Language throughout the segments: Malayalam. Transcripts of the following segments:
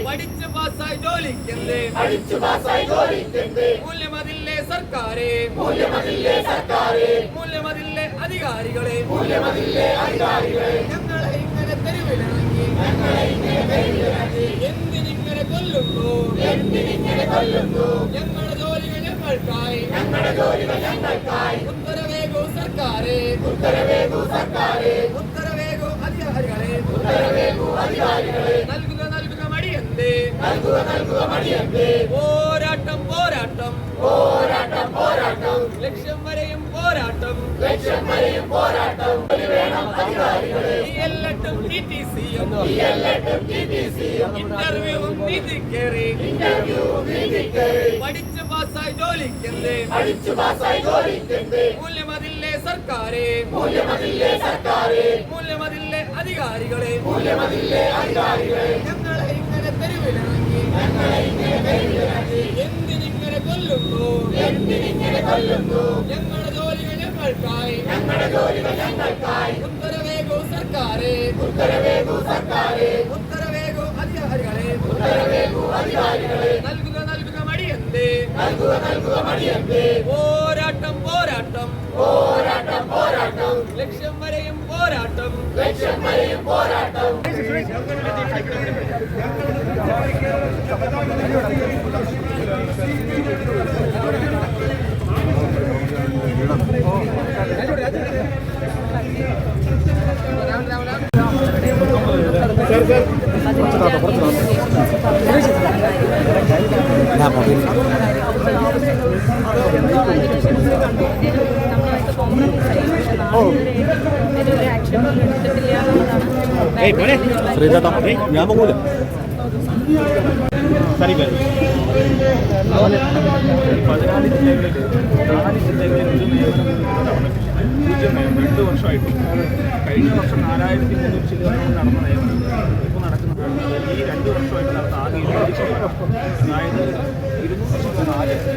പഠിച്ചു പാസ്സായി ജോലിക്കല്ലേ മൂല്യമതില്ലേ സർക്കാരെ മൂല്യമതില്ലേ അധികാരികളെ ഞങ്ങളെ ഇങ്ങനെ തെരുവിലിറങ്ങി എന്തിനിങ്ങനെ കൊല്ലുന്നു ഞങ്ങളുടെ ജോലികൾ ഞങ്ങൾക്കായി ഉത്തരവേഗോ സർക്കാരെ ഉത്തരവേഗോ അധികാരികളെ നൽകുക മടിയന്തേ പോരാട്ടം ലക്ഷ്യം വരെയും പോരാട്ടം എല്ലട്ടും ഇന്റർവ്യൂവും നീതിക്കേറി പഠിച്ചു പാസ്സായി ജോലിക്കല്ലേ മൂല്യമതില്ലേ സർക്കാരെ മൂല്യമതില്ലേ അധികാരികളെ ഞങ്ങളെ ഇങ്ങനെ തെരുവിലിറങ്ങി എന്തിനിങ്ങനെ കൊല്ലുന്നു ഞങ്ങളുടെ ജോലികൾ ഞങ്ങൾക്കായി ഉത്തരവേഗോ സർക്കാരെ ഉത്തരവേഗോ അധികാരികളെ നൽകുക മടിയന്തേ പോരാട്ടം ലക്ഷ്യം വരെയും പോരാട്ടം ശ്രീചേട്ടാ ഞാൻ പോകൂല സരി 14 ജില്ലകളിൽ 4 ജില്ലകളിൽ ഒരു നിയമനം 2 വർഷമായിട്ട് കഴിഞ്ഞ വർഷം 4300 ചില്ലറ നടന്ന നിയമനം ഇപ്പോൾ നടക്കുന്നത് ഈ 2 വർഷമായിട്ട് നടന്ന ആകെ 20 അതായത്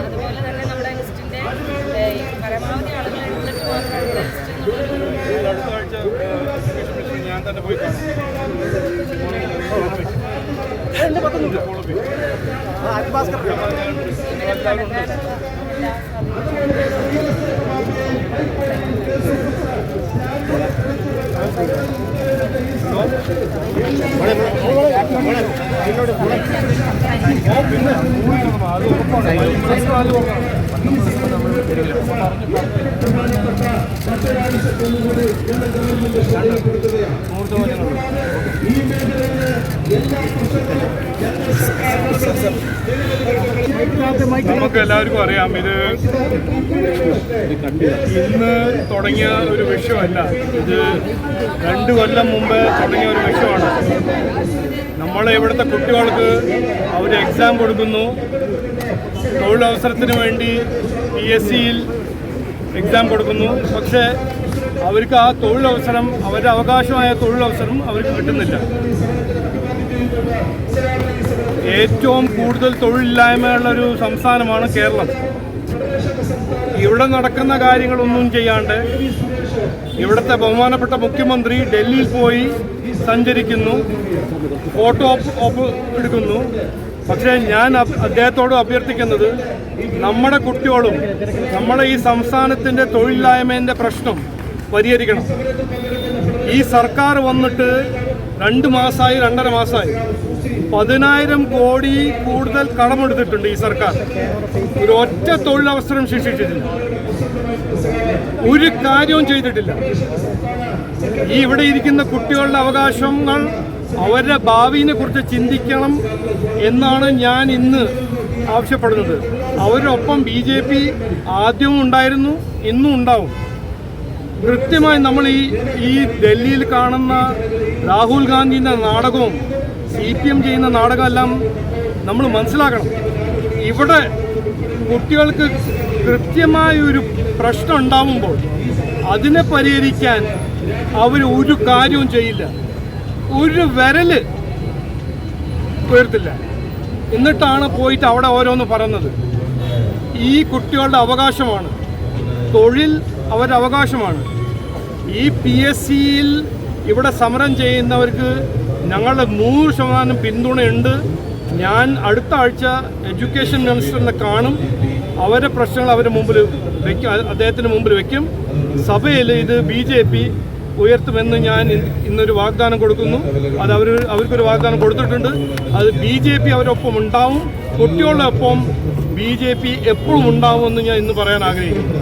അതുപോലെ തന്നെ നമ്മുടെ ലിസ്റ്റിന്റെ പരമാവധി ആളുകൾ എടുത്തിട്ട് ഞാൻ തന്നെ പോയി നമുക്ക് എല്ലാവർക്കും അറിയാം, ഇത് ഇന്ന് തുടങ്ങിയ ഒരു വിഷയമല്ല. ഇത് 2 കൊല്ലം മുമ്പ് തുടങ്ങിയ ഒരു വിഷയമാണ്. നമ്മളെ ഇവിടുത്തെ കുട്ടികൾക്ക് അവർ എക്സാം കൊടുക്കുന്നു, തൊഴിലവസരത്തിന് വേണ്ടി PSCയിൽ എക്സാം കൊടുക്കുന്നു. പക്ഷേ അവർക്ക് ആ തൊഴിലവസരം, അവരുടെ അവകാശമായ തൊഴിലവസരം അവർക്ക് കിട്ടുന്നില്ല. ഏറ്റവും കൂടുതൽ തൊഴിലില്ലായ്മയുള്ളൊരു സംസ്ഥാനമാണ് കേരളം. ഇവിടെ നടക്കുന്ന കാര്യങ്ങളൊന്നും ചെയ്യാണ്ട് ഇവിടുത്തെ ബഹുമാനപ്പെട്ട മുഖ്യമന്ത്രി ഡൽഹിയിൽ പോയി സഞ്ചരിക്കുന്നു, ഫോട്ടോ ഓപ്പ് എടുക്കുന്നു. പക്ഷേ ഞാൻ അദ്ദേഹത്തോട് അഭ്യർത്ഥിക്കുന്നത്, നമ്മുടെ കുട്ടികളും നമ്മുടെ ഈ സംസ്ഥാനത്തിൻ്റെ തൊഴിലില്ലായ്മേൻ്റെ പ്രശ്നം പരിഹരിക്കണം. ഈ സർക്കാർ വന്നിട്ട് 2 മാസമായി, 2.5 മാസമായി 10,000 കോടി കൂടുതൽ കടമെടുത്തിട്ടുണ്ട് ഈ സർക്കാർ. ഒരു ഒറ്റ തൊഴിലവസരം സൃഷ്ടിച്ചിട്ടില്ല, ഒരു കാര്യവും ചെയ്തിട്ടില്ല. ഈ ഇവിടെ ഇരിക്കുന്ന കുട്ടികളുടെ അവകാശങ്ങൾ, അവരുടെ ഭാവിയെ കുറിച്ച് ചിന്തിക്കണം എന്നാണ് ഞാൻ ഇന്ന് ആവശ്യപ്പെടുന്നത്. അവരൊപ്പം BJP ആദ്യവും ഉണ്ടായിരുന്നു, ഇന്നും ഉണ്ടാവും. കൃത്യമായി നമ്മൾ ഈ ഡൽഹിയിൽ കാണുന്ന രാഹുൽ ഗാന്ധിൻ്റെ നാടകവും CPM ചെയ്യുന്ന നാടകമെല്ലാം നമ്മൾ മനസ്സിലാക്കണം. ഇവിടെ കുട്ടികൾക്ക് കൃത്യമായ ഒരു പ്രശ്നം ഉണ്ടാകുമ്പോൾ അതിനെ പരിഹരിക്കാൻ അവർ ഒരു കാര്യവും ചെയ്യില്ല, ഒരു വിരല് ഉയർത്തില്ല. എന്നിട്ടാണ് പോയിട്ട് അവിടെ ഓരോന്ന് പറയുന്നത്. ഈ കുട്ടികളുടെ അവകാശമാണ്, തൊഴിൽ അവരുടെ അവകാശമാണ്. ഈ PSCയിൽ ഇവിടെ സമരം ചെയ്യുന്നവർക്ക് ഞങ്ങളുടെ 100% പിന്തുണയുണ്ട്. ഞാൻ അടുത്ത ആഴ്ച എഡ്യൂക്കേഷൻ മിനിസ്റ്ററിനെ കാണും. അവരുടെ പ്രശ്നങ്ങൾ അവരുടെ മുമ്പിൽ വയ്ക്കും, അദ്ദേഹത്തിന് മുമ്പിൽ വയ്ക്കും. സഭയിൽ ഇത് BJP ഉയർത്തുമെന്ന് ഞാൻ ഇന്നൊരു വാഗ്ദാനം കൊടുക്കുന്നു. അത് അവർക്കൊരു വാഗ്ദാനം കൊടുത്തിട്ടുണ്ട്. അത് BJP അവരൊപ്പം ഉണ്ടാവും, കുട്ടികളുടെ ഒപ്പം BJP എപ്പോഴും ഉണ്ടാവുമെന്ന് ഞാൻ ഇന്ന് പറയാൻ ആഗ്രഹിക്കുന്നു.